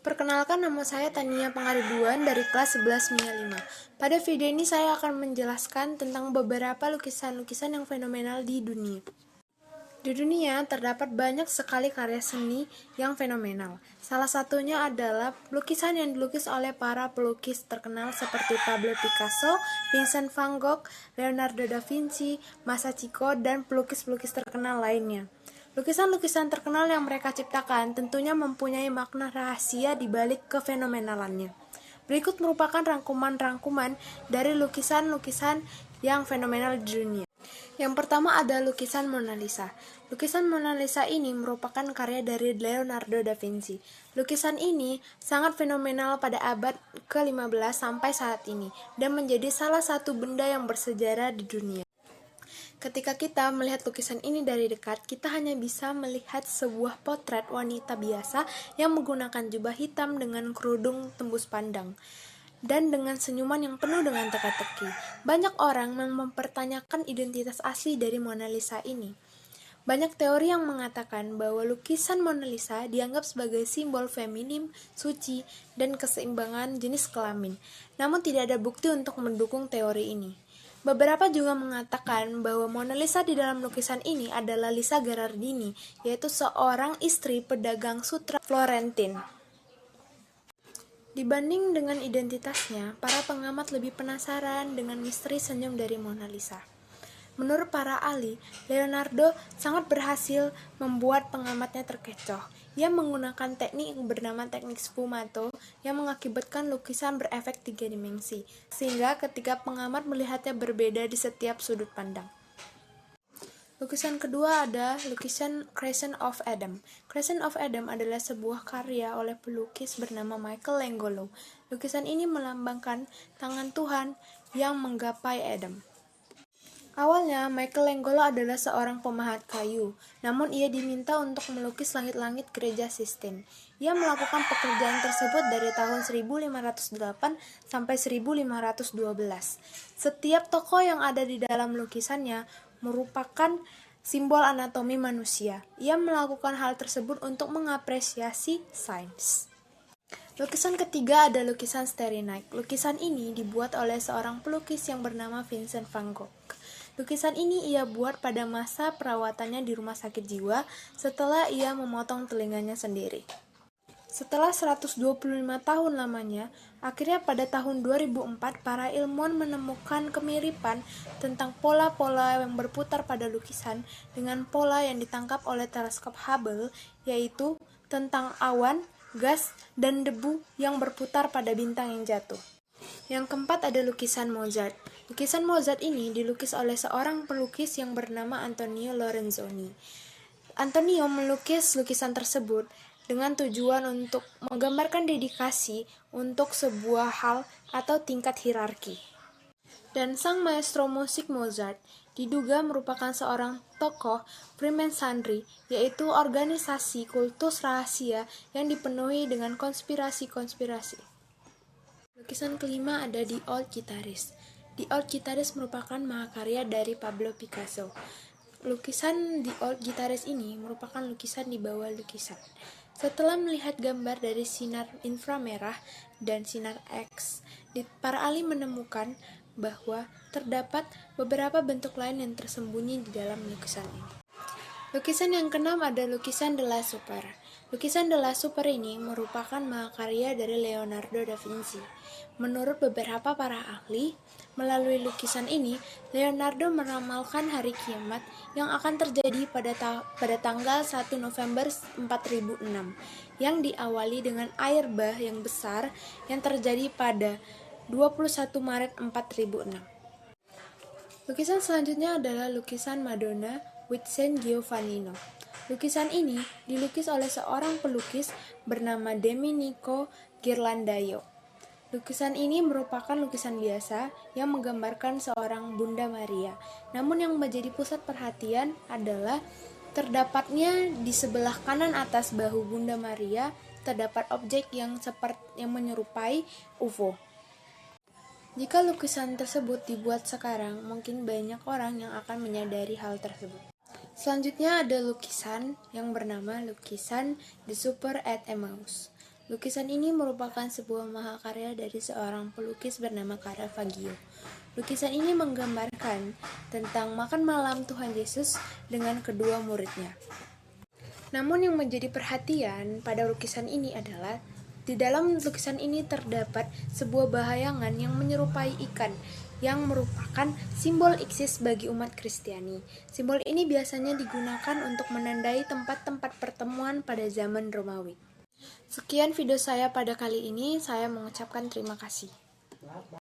Perkenalkan, nama saya Tania Pangaribuan dari kelas 11 MIA 5. Pada video ini saya akan menjelaskan tentang beberapa lukisan-lukisan yang fenomenal di dunia. Di dunia terdapat banyak sekali karya seni yang fenomenal. Salah satunya adalah lukisan yang dilukis oleh para pelukis terkenal seperti Pablo Picasso, Vincent van Gogh, Leonardo da Vinci, Masachiko, dan pelukis-pelukis terkenal lainnya. Lukisan-lukisan terkenal yang mereka ciptakan tentunya mempunyai makna rahasia di balik kefenomenalannya. Berikut merupakan rangkuman-rangkuman dari lukisan-lukisan yang fenomenal di dunia. Yang pertama ada lukisan Mona Lisa. Lukisan Mona Lisa ini merupakan karya dari Leonardo da Vinci. Lukisan ini sangat fenomenal pada abad ke-15 sampai saat ini dan menjadi salah satu benda yang bersejarah di dunia. Ketika kita melihat lukisan ini dari dekat, kita hanya bisa melihat sebuah potret wanita biasa yang menggunakan jubah hitam dengan kerudung tembus pandang dan dengan senyuman yang penuh dengan teka-teki. Banyak orang mempertanyakan identitas asli dari Mona Lisa ini. Banyak teori yang mengatakan bahwa lukisan Mona Lisa dianggap sebagai simbol feminim, suci, dan keseimbangan jenis kelamin. Namun tidak ada bukti untuk mendukung teori ini. Beberapa juga mengatakan bahwa Mona Lisa di dalam lukisan ini adalah Lisa Gherardini, yaitu seorang istri pedagang sutra Florentin. Dibanding dengan identitasnya, para pengamat lebih penasaran dengan misteri senyum dari Mona Lisa. Menurut para ahli, Leonardo sangat berhasil membuat pengamatnya terkecoh. Ia menggunakan teknik yang bernama teknik sfumato yang mengakibatkan lukisan berefek 3 dimensi, sehingga ketika pengamat melihatnya berbeda di setiap sudut pandang. Lukisan kedua ada lukisan Crescent of Adam. Crescent of Adam adalah sebuah karya oleh pelukis bernama Michelangelo. Lukisan ini melambangkan tangan Tuhan yang menggapai Adam. Awalnya, Michelangelo adalah seorang pemahat kayu, namun ia diminta untuk melukis langit-langit gereja Sistine. Ia melakukan pekerjaan tersebut dari tahun 1508 sampai 1512. Setiap tokoh yang ada di dalam lukisannya merupakan simbol anatomi manusia. Ia melakukan hal tersebut untuk mengapresiasi sains. Lukisan ketiga ada lukisan Starry Night. Lukisan ini dibuat oleh seorang pelukis yang bernama Vincent van Gogh. Lukisan ini ia buat pada masa perawatannya di rumah sakit jiwa setelah ia memotong telinganya sendiri. Setelah 125 tahun lamanya, akhirnya pada tahun 2004 para ilmuwan menemukan kemiripan tentang pola-pola yang berputar pada lukisan dengan pola yang ditangkap oleh teleskop Hubble, yaitu tentang awan, gas, dan debu yang berputar pada bintang yang jatuh. Yang keempat ada lukisan Mozart. Lukisan Mozart ini dilukis oleh seorang pelukis yang bernama Antonio Lorenzoni. Antonio melukis lukisan tersebut dengan tujuan untuk menggambarkan dedikasi untuk sebuah hal atau tingkat hierarki. Dan sang maestro musik Mozart diduga merupakan seorang tokoh Freemasonry, yaitu organisasi kultus rahasia yang dipenuhi dengan konspirasi-konspirasi. Lukisan kelima ada The Old Guitarist. The Old Guitarist merupakan mahakarya dari Pablo Picasso. Lukisan The Old Guitarist ini merupakan lukisan di bawah lukisan. Setelah melihat gambar dari sinar inframerah dan sinar X, para ahli menemukan bahwa terdapat beberapa bentuk lain yang tersembunyi di dalam lukisan ini. Lukisan yang keenam ada lukisan The Last Supper. Lukisan The Last Supper ini merupakan mahakarya dari Leonardo da Vinci. Menurut beberapa para ahli, melalui lukisan ini, Leonardo meramalkan hari kiamat yang akan terjadi pada tanggal 1 November 4006, yang diawali dengan air bah yang besar yang terjadi pada 21 Maret 4006. Lukisan selanjutnya adalah lukisan Madonna with Saint Giovannino. Lukisan ini dilukis oleh seorang pelukis bernama Domenico Ghirlandaio. Lukisan ini merupakan lukisan biasa yang menggambarkan seorang Bunda Maria. Namun yang menjadi pusat perhatian adalah terdapatnya di sebelah kanan atas bahu Bunda Maria terdapat objek yang menyerupai UFO. Jika lukisan tersebut dibuat sekarang, mungkin banyak orang yang akan menyadari hal tersebut. Selanjutnya ada lukisan yang bernama lukisan The Supper at Emmaus. Lukisan ini merupakan sebuah mahakarya dari seorang pelukis bernama Caravaggio. Lukisan ini menggambarkan tentang makan malam Tuhan Yesus dengan kedua muridnya. Namun yang menjadi perhatian pada lukisan ini adalah di dalam lukisan ini terdapat sebuah bahayangan yang menyerupai ikan yang merupakan simbol Isis bagi umat Kristiani. Simbol ini biasanya digunakan untuk menandai tempat-tempat pertemuan pada zaman Romawi. Sekian video saya pada kali ini, saya mengucapkan terima kasih.